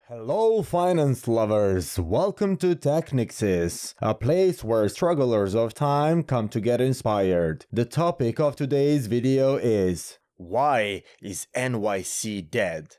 Hello finance lovers, welcome to TEKNXS, a place where strugglers of time come to get inspired. The topic of today's video is: why is NYC dead?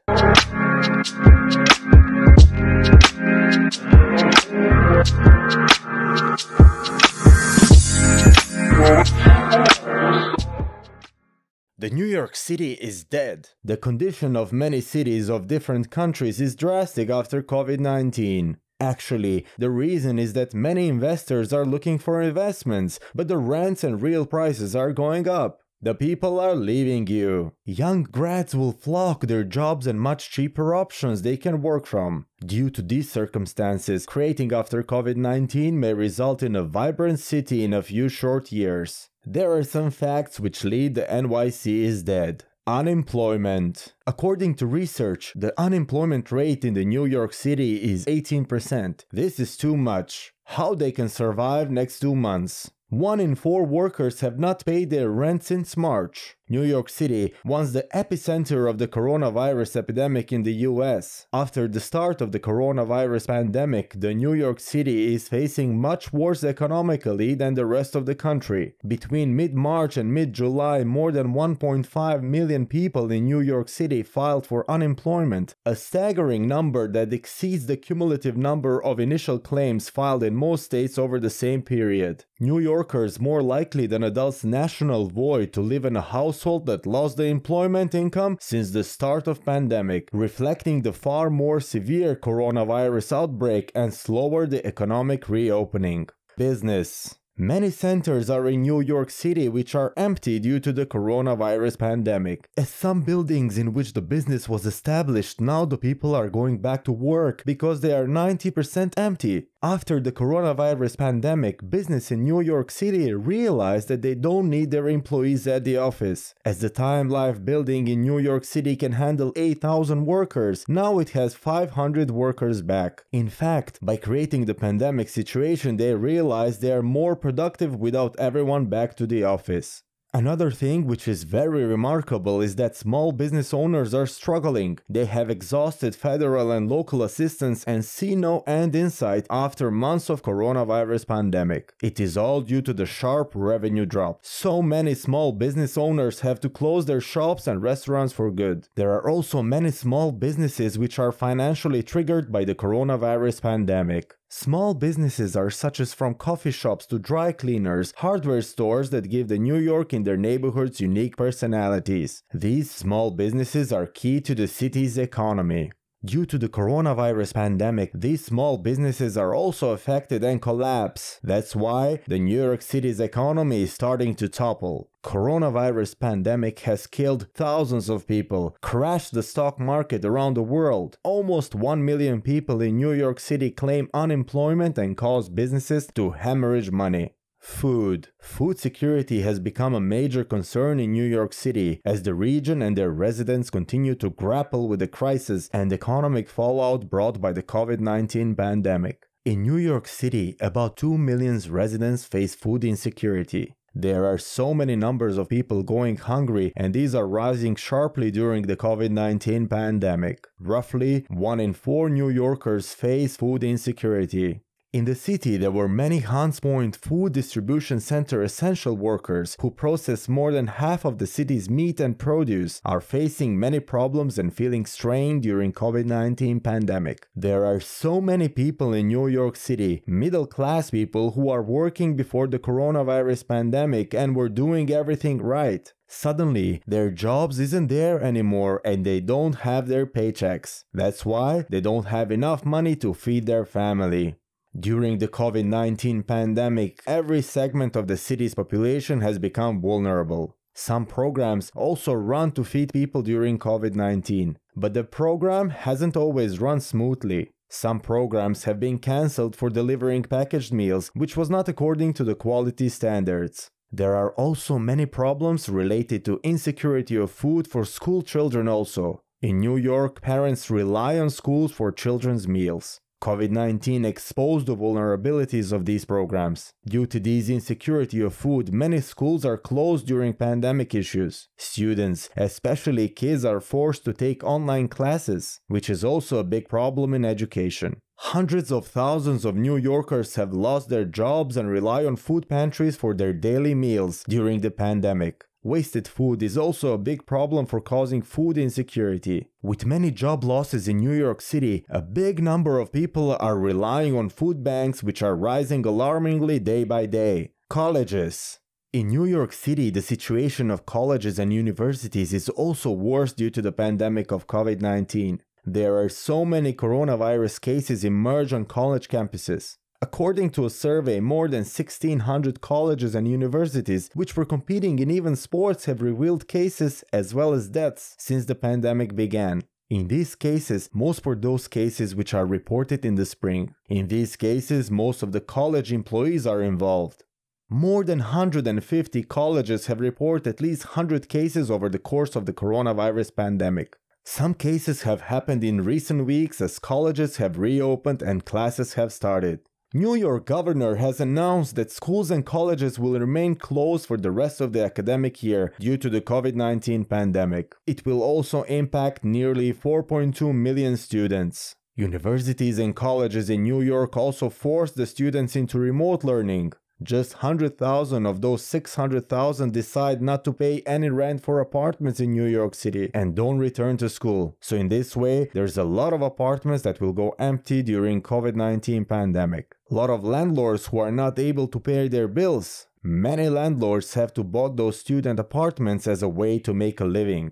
The New York City is dead. The condition of many cities of different countries is drastic after COVID-19. Actually, the reason is that many investors are looking for investments, but the rents and real prices are going up. The people are leaving you. Young grads will flock their jobs and much cheaper options they can work from. Due to these circumstances, creating after COVID-19 may result in a vibrant city in a few short years. There are some facts which lead the NYC is dead. Unemployment. According to research, the unemployment rate in the New York City is 18%. This is too much. How they can survive next 2 months? 1 in 4 workers have not paid their rent since March. New York City, once the epicenter of the coronavirus epidemic in the US. After the start of the coronavirus pandemic, the New York City is facing much worse economically than the rest of the country. Between mid-March and mid-July, more than 1.5 million people in New York City filed for unemployment, a staggering number that exceeds the cumulative number of initial claims filed in most states over the same period. New Yorkers more likely than adults' national void to live in a household that lost the employment income since the start of pandemic, reflecting the far more severe coronavirus outbreak and slower the economic reopening. Business. Many centers are in New York City which are empty due to the coronavirus pandemic. As some buildings in which the business was established, now the people are going back to work because they are 90% empty. After the coronavirus pandemic, business in New York City realized that they don't need their employees at the office. As the Time Life building in New York City can handle 8,000 workers, now it has 500 workers back. In fact, by creating the pandemic situation, they realized they are more productive without everyone back to the office. Another thing which is very remarkable is that small business owners are struggling. They have exhausted federal and local assistance and see no end in sight after months of coronavirus pandemic. It is all due to the sharp revenue drop. So many small business owners have to close their shops and restaurants for good. There are also many small businesses which are financially triggered by the coronavirus pandemic. Small businesses are such as from coffee shops to dry cleaners, hardware stores that give the New York in their neighborhoods unique personalities. These small businesses are key to the city's economy. Due to the coronavirus pandemic, these small businesses are also affected and collapse. That's why the New York City's economy is starting to topple. Coronavirus pandemic has killed thousands of people, crashed the stock market around the world. Almost 1 million people in New York City claim unemployment and cause businesses to hemorrhage money. Food. Food security has become a major concern in New York City as the region and their residents continue to grapple with the crisis and economic fallout brought by the COVID-19 pandemic. In New York City, about 2 million residents face food insecurity. There are so many numbers of people going hungry, and these are rising sharply during the COVID-19 pandemic. Roughly 1 in 4 New Yorkers face food insecurity. In the city, there were many Hunts Point Food Distribution Center essential workers who process more than half of the city's meat and produce are facing many problems and feeling strained during COVID-19 pandemic. There are so many people in New York City, middle-class people who are working before the coronavirus pandemic and were doing everything right. Suddenly, their jobs isn't there anymore and they don't have their paychecks. That's why they don't have enough money to feed their family. During the COVID-19 pandemic, every segment of the city's population has become vulnerable. Some programs also run to feed people during COVID-19, but the program hasn't always run smoothly. Some programs have been cancelled for delivering packaged meals, which was not according to the quality standards. There are also many problems related to insecurity of food for school children also. In New York, parents rely on schools for children's meals. COVID-19 exposed the vulnerabilities of these programs. Due to this insecurity of food, many schools are closed during pandemic issues. Students, especially kids, are forced to take online classes, which is also a big problem in education. Hundreds of thousands of New Yorkers have lost their jobs and rely on food pantries for their daily meals during the pandemic. Wasted food is also a big problem for causing food insecurity. With many job losses in New York City, a big number of people are relying on food banks, which are rising alarmingly day by day. Colleges. In New York City, the situation of colleges and universities is also worse due to the pandemic of COVID-19. There are so many coronavirus cases emerge on college campuses. According to a survey, more than 1,600 colleges and universities, which were competing in even sports, have revealed cases as well as deaths since the pandemic began. In these cases, most were those cases which are reported in the spring. In these cases, most of the college employees are involved. More than 150 colleges have reported at least 100 cases over the course of the coronavirus pandemic. Some cases have happened in recent weeks as colleges have reopened and classes have started. New York governor has announced that schools and colleges will remain closed for the rest of the academic year due to the COVID-19 pandemic. It will also impact nearly 4.2 million students. Universities and colleges in New York also forced the students into remote learning. Just 100,000 of those 600,000 decide not to pay any rent for apartments in New York City and don't return to school. So in this way, there's a lot of apartments that will go empty during COVID-19 pandemic. A lot of landlords who are not able to pay their bills. Many landlords have to buy those student apartments as a way to make a living.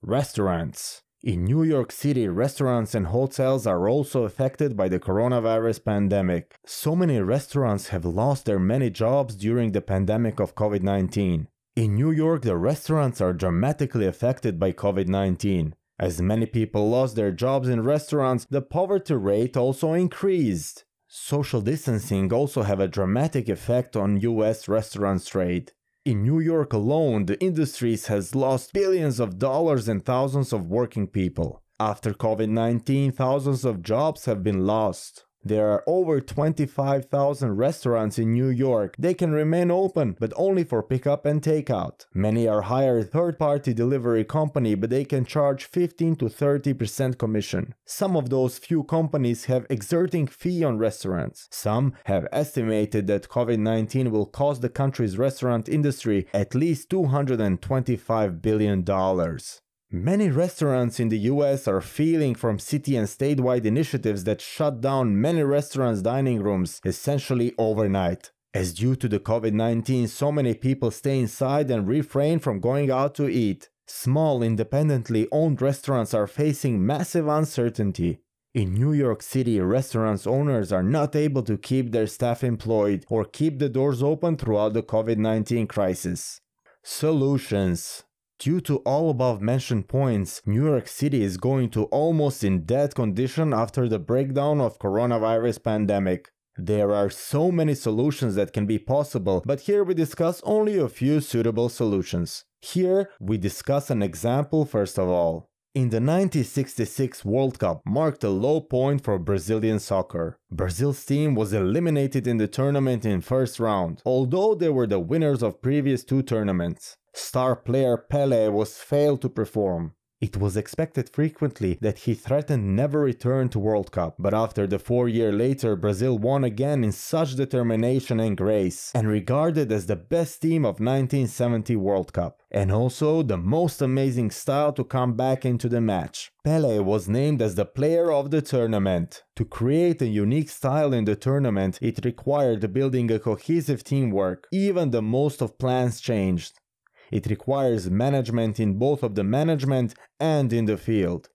Restaurants. In New York City, restaurants and hotels are also affected by the coronavirus pandemic. So many restaurants have lost their many jobs during the pandemic of COVID-19. In New York, the restaurants are dramatically affected by COVID-19. As many people lost their jobs in restaurants, the poverty rate also increased. Social distancing also have a dramatic effect on US restaurant trade. In New York alone, the industries has lost billions of dollars and thousands of working people. After COVID-19, thousands of jobs have been lost. There are over 25,000 restaurants in New York. They can remain open, but only for pickup and takeout. Many are hired third-party delivery company, but they can charge 15 to 30% commission. Some of those few companies have exerting fee on restaurants. Some have estimated that COVID-19 will cost the country's restaurant industry at least $225 billion. Many restaurants in the US are feeling from city and statewide initiatives that shut down many restaurants' dining rooms essentially overnight. As due to the COVID-19, so many people stay inside and refrain from going out to eat. Small, independently owned restaurants are facing massive uncertainty. In New York City, restaurants owners are not able to keep their staff employed or keep the doors open throughout the COVID-19 crisis. Solutions. Due to all above mentioned points, New York City is going to almost in dead condition after the breakdown of coronavirus pandemic. There are so many solutions that can be possible, but here we discuss only a few suitable solutions. Here we discuss an example first of all. In the 1966 World Cup marked a low point for Brazilian soccer. Brazil's team was eliminated in the tournament in first round, although they were the winners of previous two tournaments. Star player Pelé was failed to perform. It was expected frequently that he threatened never return to World Cup, but after the 4 years later, Brazil won again in such determination and grace, and regarded as the best team of 1970 World Cup, and also the most amazing style to come back into the match. Pelé was named as the player of the tournament. To create a unique style in the tournament, it required building a cohesive teamwork. Even the most of plans changed. It requires management in both of the management and in the field.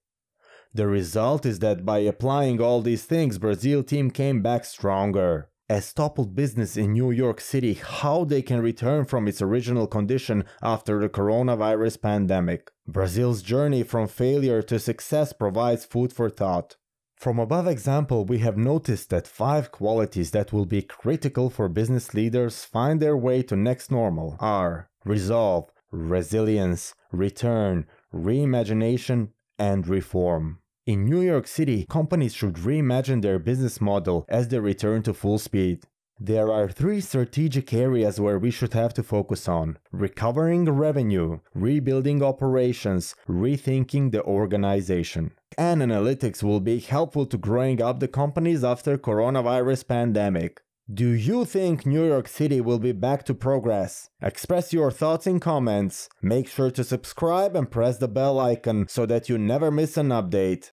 The result is that by applying all these things, Brazil team came back stronger. As toppled business in New York City, how they can return from its original condition after the coronavirus pandemic. Brazil's journey from failure to success provides food for thought. From above example, we have noticed that 5 qualities that will be critical for business leaders find their way to next normal are resolve, resilience, return, reimagination, and reform. In New York City, companies should reimagine their business model as they return to full speed. There are 3 strategic areas where we should have to focus on: recovering revenue, rebuilding operations, rethinking the organization. And analytics will be helpful to growing up the companies after coronavirus pandemic. Do you think New York City will be back to progress? Express your thoughts in comments. Make sure to subscribe and press the bell icon so that you never miss an update.